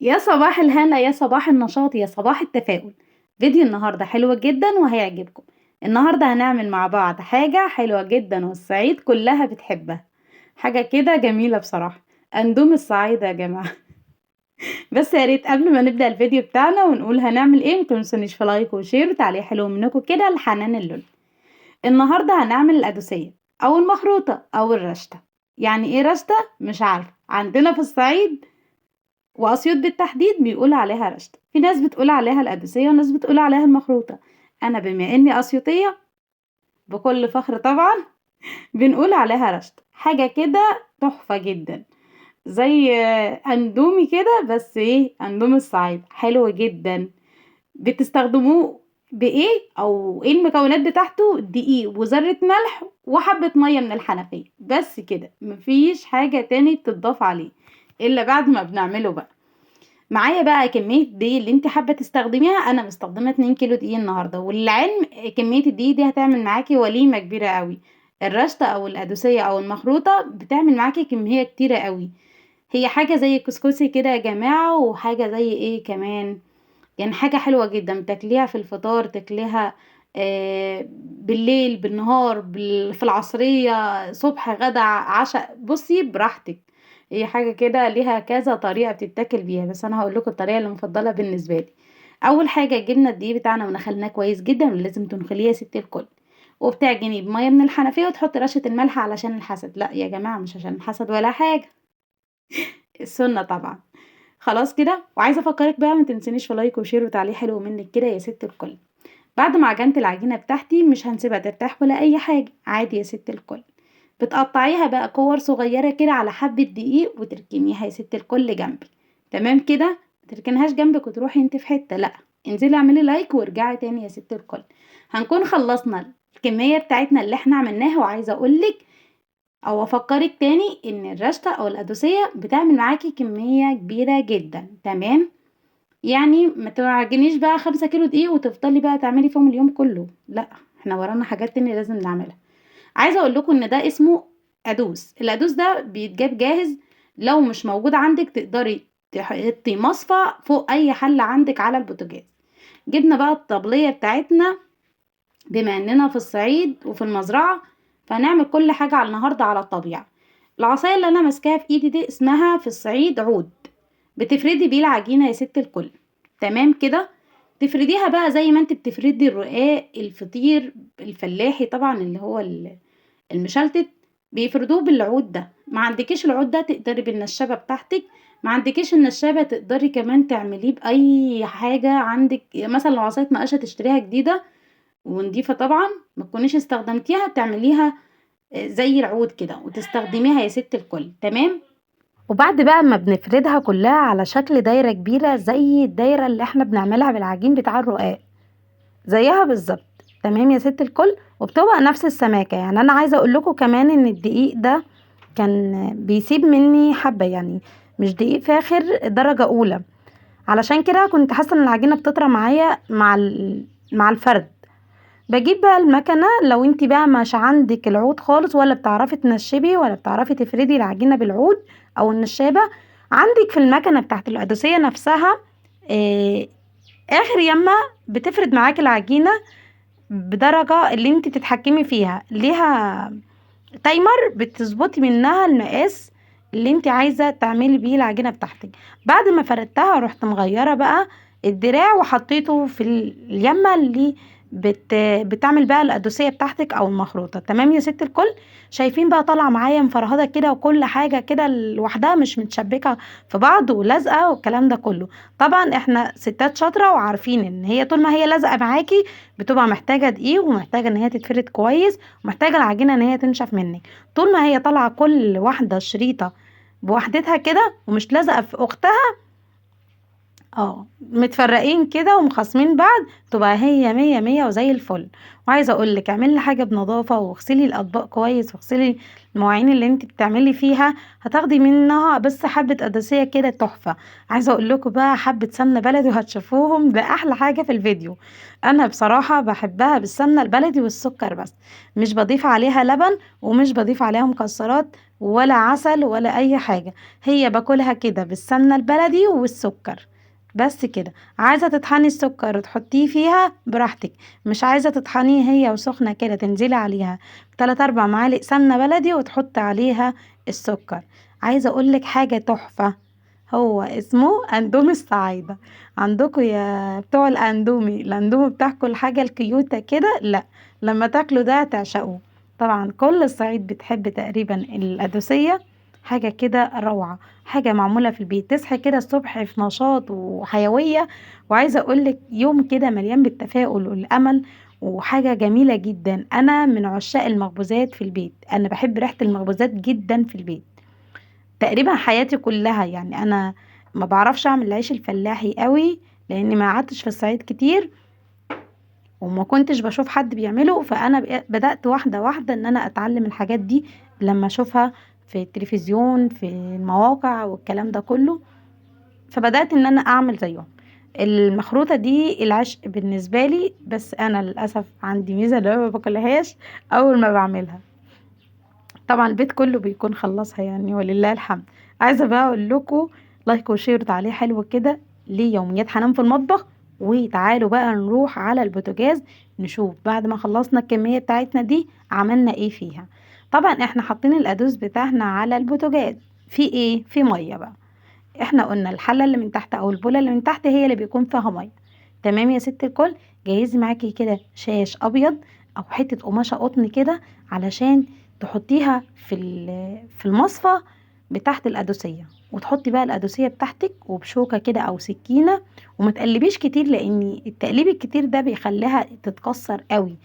يا صباح الهنا، يا صباح النشاط، يا صباح التفاؤل. فيديو النهاردة حلو جدا وهيعجبكم. النهاردة هنعمل مع بعض حاجة حلوة جدا والصعيد كلها بتحبها. حاجة كده جميلة بصراحة. اندومي الصعايدة يا جماعة. بس يا ريت قبل ما نبدأ الفيديو بتاعنا ونقول هنعمل ايه متنسونيش في لايك وشير وتعليق حلو منكم كده لحنان اللول. النهاردة هنعمل القدوسية او المخروطة او الرشتة. يعني ايه رشتة؟ مش عارفة، عندنا في الصعيد وأسيوط بالتحديد بيقول عليها رشتة، في ناس بتقول عليها القدوسية وناس بتقول عليها المخروطة. أنا بما إني أسيوطية بكل فخر طبعا بنقول عليها رشتة. حاجة كده تحفة جدا، زي أندومي كده، بس إيه، أندومي الصعيد حلو جدا. بتستخدموه بإيه أو إيه المكونات بتاعته؟ دقيق وذرة ملح وحبة مية من الحنفية، بس كده، مفيش حاجة تاني بتضاف عليه إلا بعد ما بنعمله بقى. معايا بقى كمية الدقيق اللي انت حابة تستخدميها. انا مستخدمة 2 كيلو دقيق النهاردة، وللعلم كمية الدقيق دي هتعمل معاكي وليمة كبيرة قوي. الرشطة او القدوسية او المخروطة بتعمل معاكي كمية كتيرة قوي. هي حاجة زي الكسكسي كده يا جماعة، وحاجة زي ايه كمان، يعني حاجة حلوة جدا تاكليها في الفطار، تاكليها بالليل، بالنهار، في العصرية، صبح، غدا، عشاء، بصي براحتك. هي حاجة كده ليها كذا طريقة بتتاكل بيها، بس انا هقول لكم الطريقة اللي مفضلة بالنسبة لي. اول حاجة جبنا الدقيق بتاعنا ونخلناه كويس جدا، ولازم تنخليه يا ست الكل، وبتعجنيه بمية من الحنفية وتحطي رشة الملح علشان الحسد. لا يا جماعة، مش عشان الحسد ولا حاجة، السنة طبعا. خلاص كده، وعايزه افكرك بقى ما تنسينيش في لايك وشير وتعليق حلو منك كده يا ست الكل. بعد ما عجنت العجينه بتاعتي مش هنسيبها ترتاح ولا اي حاجه، عادي يا ست الكل. بتقطعيها بقى كور صغيره كده على حبه دقيق وتركنيها يا ست الكل جنبك. تمام كده، ما تركنهاش جنبك وتروحي انت في حته، لا، انزلي اعملي لايك وارجعي تاني يا ست الكل. هنكون خلصنا الكميه بتاعتنا اللي احنا عملناها. وعايزه اقولك او افكرك تاني ان الرشطة او القدوسية بتعمل معاكي كمية كبيرة جدا، تمام؟ يعني ما تعجنيش بقى 5 كيلو دقيق وتفضلي بقى تعملي فيهم اليوم كله، لا، احنا ورانا حاجات تانية لازم نعملها. عايزة اقول لكم ان ده اسمه قدوس. القدوس ده بيتجاب جاهز، لو مش موجود عندك تقدري تحطي مصفى فوق اي حلة عندك على البوتاجاز. جبنا بقى الطبلية بتاعتنا، بما اننا في الصعيد وفي المزرعة، فهنعمل كل حاجة على النهاردة على الطبيعة. العصاية اللي انا ماسكاها في ايدي دي اسمها في الصعيد عود. بتفردي بيه العجينة يا ست الكل، تمام كده. تفرديها بقى زي ما انت بتفردي الرقاق، الفطير الفلاحي طبعا اللي هو المشلتت، بيفردوه بالعود ده. ما عندكيش العود ده تقدري بالنشابة بتاعتك، ما عندكيش النشابة تقدري كمان تعمليه بأي حاجة عندك. مثلا لو عصاية مقاشة تشتريها جديدة ونضيفة طبعا، ما تكونيش استخدمتيها، تعمليها زي العود كده وتستخدميها يا ست الكل، تمام. وبعد بقى ما بنفردها كلها على شكل دايرة كبيرة زي الدايرة اللي احنا بنعملها بالعجين بتاع الرقاق، زيها بالظبط، تمام يا ست الكل. وبتبقى نفس السماكة. يعني انا عايزة اقول لكم كمان ان الدقيق ده كان بيسيب مني حبة، يعني مش دقيق فاخر درجة اولى. علشان كده كنت حاسة ان العجينة بتطرى معايا مع الفرد. بجيب بقى المكنة، لو انت بقى مش عندك العود خالص، ولا بتعرفي تنشبي، ولا بتعرفي تفردي العجينة بالعود او النشابة، عندك في المكنة بتاعت القدوسية نفسها اه اخر يمة بتفرد معاكي العجينة بدرجة اللي انت تتحكمي فيها، ليها تايمر بتظبطي منها المقاس اللي انت عايزة تعملي بيه العجينة بتاعتك. بعد ما فردتها رحت مغيرة بقى الدراع وحطيته في اليمة اللي بتعمل بقى القدوسية بتاعتك او المخروطة، تمام يا ست الكل. شايفين بقى طالعة معايا مفرهدة كده، وكل حاجة كده لوحدها مش متشبكة في بعض ولازقة والكلام ده كله. طبعا احنا ستات شاطرة وعارفين ان هي طول ما هي لازقة معاكي بتبقى محتاجة دقيق، ومحتاجة ان هي تتفرد كويس، ومحتاجة العجينة ان هي تنشف منك. طول ما هي طالعة كل واحدة شريطة بوحدتها كده ومش لازقة في اختها، متفرقين كده ومخاصمين بعض، تبقى هي مية مية وزي الفل. وعايزة اقولك اعملي حاجة بنظافة، واغسلي الاطباق كويس، واغسلي المواعين اللي انت بتعملي فيها، هتاخدي منها بس حبة قدسية كده تحفة. عايزة اقول لكم بقى حبة سمنة بلدي وهتشوفوهم ده احلى حاجة في الفيديو. انا بصراحة بحبها بالسمنة البلدي والسكر بس، مش بضيف عليها لبن ومش بضيف عليها مكسرات. ولا عسل ولا اي حاجة. هي باكلها كده بالسمنة البلدي والسكر بس كده. عايزة تطحني السكر تحطيه فيها براحتك، مش عايزة تطحنيه هي وسخنة كده تنزلي عليها 3 4 معالق سمنة بلدي وتحط عليها السكر. عايزة اقولك حاجة تحفة، هو اسمه اندومي الصعايدة. عندكم يا بتوع الاندومي بتاعكم الحاجة الكيوتة كده؟ لا، لما تاكلوا ده تعشقوه. طبعا كل الصعيد بتحب تقريبا القدوسية، حاجة كده روعة، حاجة معمولة في البيت تصحي كده الصبح في نشاط وحيوية. وعايزة اقولك يوم كده مليان بالتفاؤل والامل، وحاجة جميلة جدا. انا من عشاق المخبوزات في البيت، انا بحب ريحة المخبوزات جدا في البيت تقريبا حياتي كلها. يعني انا ما بعرفش اعمل العيش الفلاحي قوي لاني ما قعدتش في الصعيد كتير وما كنتش بشوف حد بيعمله، فانا بدأت واحدة واحدة ان انا اتعلم الحاجات دي لما اشوفها في التلفزيون في المواقع والكلام ده كله، فبدأت ان انا اعمل زيهم. المخروطة دي العشق بالنسبة لي، بس انا للأسف عندي ميزة اللي أنا ما باكلهاش اول ما بعملها. طبعا البيت كله بيكون خلصها يعني ولله الحمد. عايزه بقى اقول لكم لايك وشير تعليق حلو كده ليوميات حنان في المطبخ. وتعالوا بقى نروح على البوتاجاز نشوف بعد ما خلصنا الكميه بتاعتنا دي عملنا ايه فيها. طبعا احنا حاطين القدوس بتاعنا على البوتاجاز، في ايه؟ في ميه بقى. احنا قلنا الحله اللي من تحت او البوله اللي من تحت هي اللي بيكون فيها ميه. تمام يا ست الكل. جهزي معاكي كده شاش ابيض او حته قماشه قطن كده علشان تحطيها في المصفى بتاعت القدوسيه، وتحطي بقى القدوسيه بتاعتك وبشوكه كده او سكينه. وما تقلبيش كتير لان التقليب الكتير ده بيخليها تتكسر قوي.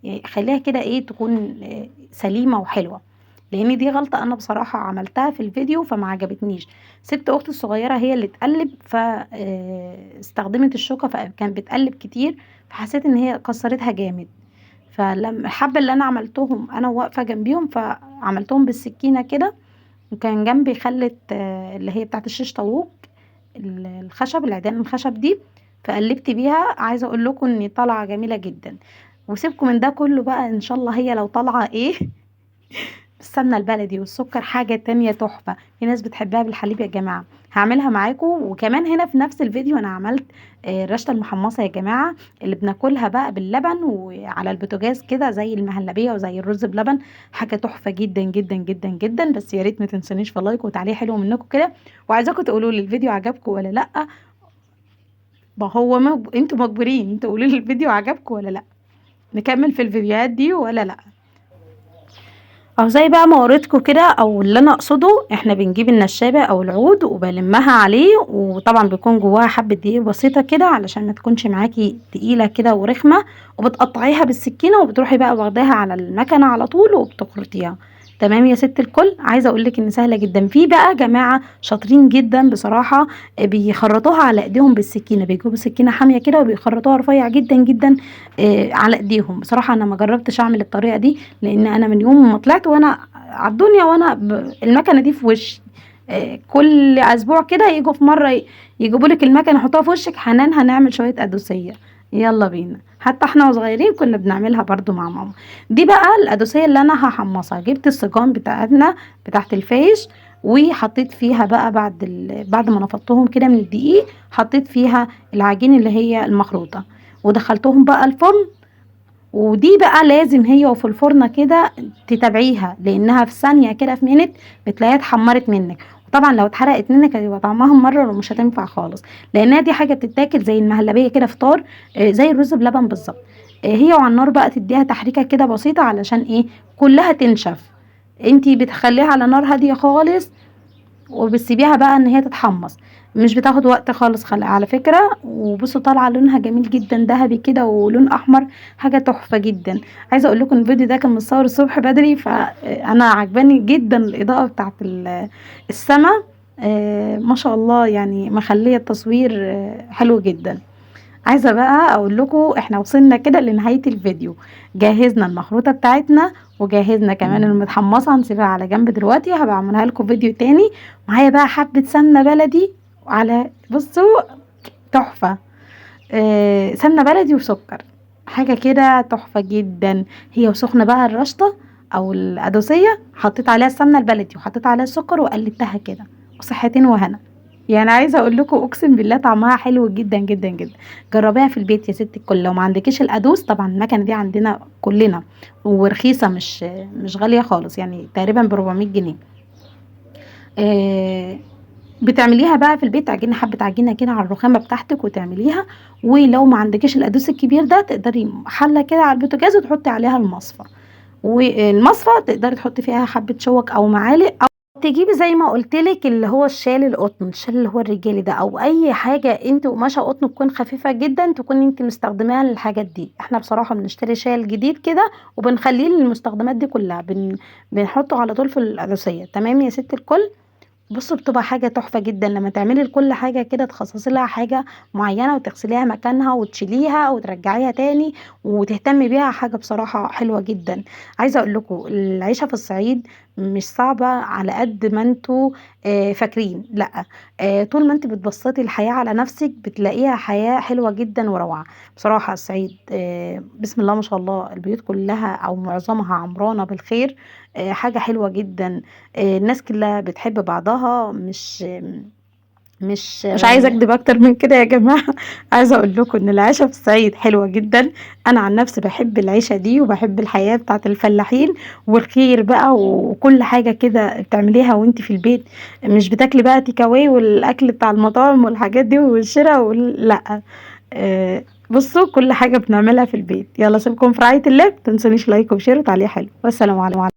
يعني خليها كده ايه تكون سليمه وحلوه. لان دي غلطة انا بصراحة عملتها في الفيديو فما عجبتنيش. سبت اختي الصغيرة هي اللي تقلب فاستخدمت الشوكة فكان بتقلب كتير، فحسيت ان هي كسرتها جامد. فلما الحبة اللي انا عملتهم انا واقفة جنبيهم فعملتهم بالسكينة كده. وكان جنبي خلة اللي هي بتاعت الشيش طاووق، الخشب العيدان الخشب دي، فقلبت بيها. عايزة اقول لكم ان طالعة جميلة جدا. وسيبكم من ده كله بقى، ان شاء الله هي لو طالعة ايه السمنة البلدي والسكر حاجة تانية تحفة. في ناس بتحبها بالحليب يا جماعة. هعملها معاكم. وكمان هنا في نفس الفيديو انا عملت الرشة المحمصة يا جماعة اللي بناكلها بقى باللبن وعلى البوتاجاز كده زي المهلبية وزي الرز بلبن. حاجة تحفة جدا جدا جدا جدا. بس يا ريت ما تنسونيش في لايك وتعليق حلو منكم كده. وعايزاكم تقولوا لي الفيديو عجبكم ولا لا. ما هو انتوا مجبورين انتوا قولوا لي الفيديو عجبكم ولا لا، نكمل في الفيديوهات دي ولا لا. او زي بقى ما وريتكم كده، او اللي انا اقصده احنا بنجيب النشابة او العود وبلمها عليه، وطبعا بيكون جواها حبة دقيق بسيطة كده علشان ما تكونش معاكي تقيلة كده ورخمة. وبتقطعيها بالسكينة وبتروحي بقى واخداها على المكنة على طول وبتخرطيها. تمام يا ست الكل. عايزه اقول لك ان سهله جدا. في بقى جماعه شاطرين جدا بصراحه بيخرطوها على ايديهم بالسكينه، بيجيبوا سكينه حاميه كده وبيخرطوها رفيع جدا جدا على ايديهم. بصراحه انا ما جربتش اعمل الطريقه دي لان انا من يوم ما طلعت وانا على الدنيا وانا المكنه دي في وشي. كل اسبوع كده يجوا في مره يجيبوا لك المكنه يحطوها في وشك، حنان هنعمل شويه قدوسيه. يلا بينا. حتى احنا وصغيرين كنا بنعملها برضو مع ماما. دي بقى القدوسيه اللي انا هحمصها. جبت السجان بتاعتنا بتاعت الفايش وحطيت فيها بقى بعد ما نفضتهم كده من الدقيق حطيت فيها العجين اللي هي المخروطه ودخلتهم بقى الفرن. ودي بقى لازم هي وفي الفرن كده تتابعيها لانها في ثانيه كده في منت بتلاقيها اتحمرت منك. وطبعا لو اتحرقت منك هيبقى طعمها ممرر ومش هتنفع خالص لانها دي حاجه بتتاكل زي المهلبيه كده فطار زي الرز بلبن بالظبط. هي وعلى النار بقى تديها تحريكه كده بسيطه علشان ايه كلها تنشف. انتي بتخليها على نار هاديه خالص وبتسيبيها بقى ان هي تتحمص. مش بتاخد وقت خالص خلق على فكرة. وبصوا طالعة لونها جميل جدا ذهبي كده ولون احمر، حاجة تحفة جدا. عايزة اقول لكم الفيديو ده كان متصور الصبح بدري فانا عجباني جدا الاضاءة بتاعت السما. ما شاء الله يعني مخلية التصوير حلو جدا. عايزه بقى اقول لكم احنا وصلنا كده لنهايه الفيديو. جهزنا المخروطه بتاعتنا وجهزنا كمان المتحمصه هنسيبها على جنب دلوقتي. هبقى اعملها لكم فيديو تاني. معايا بقى حبه سمنه بلدي على بصوا تحفه. سمنه بلدي وسكر، حاجه كده تحفه جدا. هي وسخنه بقى الرشطه او القدوسيه، حطيت عليها السمنه البلدي وحطيت عليها السكر وقلبتها كده، وصحتين وهنا. يعني عايزه اقول لكم اقسم بالله طعمها حلو جدا جدا جدا. جربيها في البيت يا ست الكل. لو ما عندكيش القدوس، طبعا المكنه دي عندنا كلنا ورخيصه، مش غاليه خالص، يعني تقريبا ب 400 جنيه. آه، بتعمليها بقى في البيت، تعجني حبة عجينة كده على الرخامة بتاعتك وتعمليها. ولو ما عندكيش القدوس الكبير ده، تقدري حلة كده على البوتاجاز وتحطي عليها المصفى، والمصفى تقدري تحطي فيها حبة شوك او معالق، او تجيبي زي ما قلت لك اللي هو الشال القطن، الشال اللي هو الرجالي ده، او اي حاجه انت قماشه قطن تكون خفيفه جدا تكون انت مستخدماها للحاجات دي. احنا بصراحه بنشتري شال جديد كده وبنخليه للمستخدمات دي كلها، بنحطه على طول في القدوسيه. تمام يا ست الكل. بصوا بتبقى حاجة تحفة جدا لما تعملي لكل حاجة كده تخصصي لها حاجة معينة وتغسليها مكانها وتشيليها وترجعيها تاني وتهتمي بيها. حاجة بصراحة حلوة جدا. عايزة اقول لكم العيشة في الصعيد مش صعبة على قد ما انتوا فاكرين، لا. طول ما انت بتبسطي الحياة على نفسك بتلاقيها حياة حلوة جدا وروعة. بصراحة الصعيد بسم الله ما شاء الله، البيوت كلها او معظمها عمرانة بالخير. حاجة حلوة جدا. الناس كلها بتحب بعضها، مش عايزه اكدب اكتر من كده يا جماعه. عايزه اقول لكم ان العيشه في الصعيد حلوه جدا. انا عن نفسي بحب العيشه دي وبحب الحياه بتاعه الفلاحين والخير بقى، وكل حاجه كده بتعمليها وانت في البيت، مش بتاكلي بقى تيك اواي والاكل بتاع المطاعم والحاجات دي والشراء لا. بصوا كل حاجه بنعملها في البيت. يلا سيبكم في رعايه الله، متنسونيش لايك وشير وتعليق حلو، والسلام عليكم.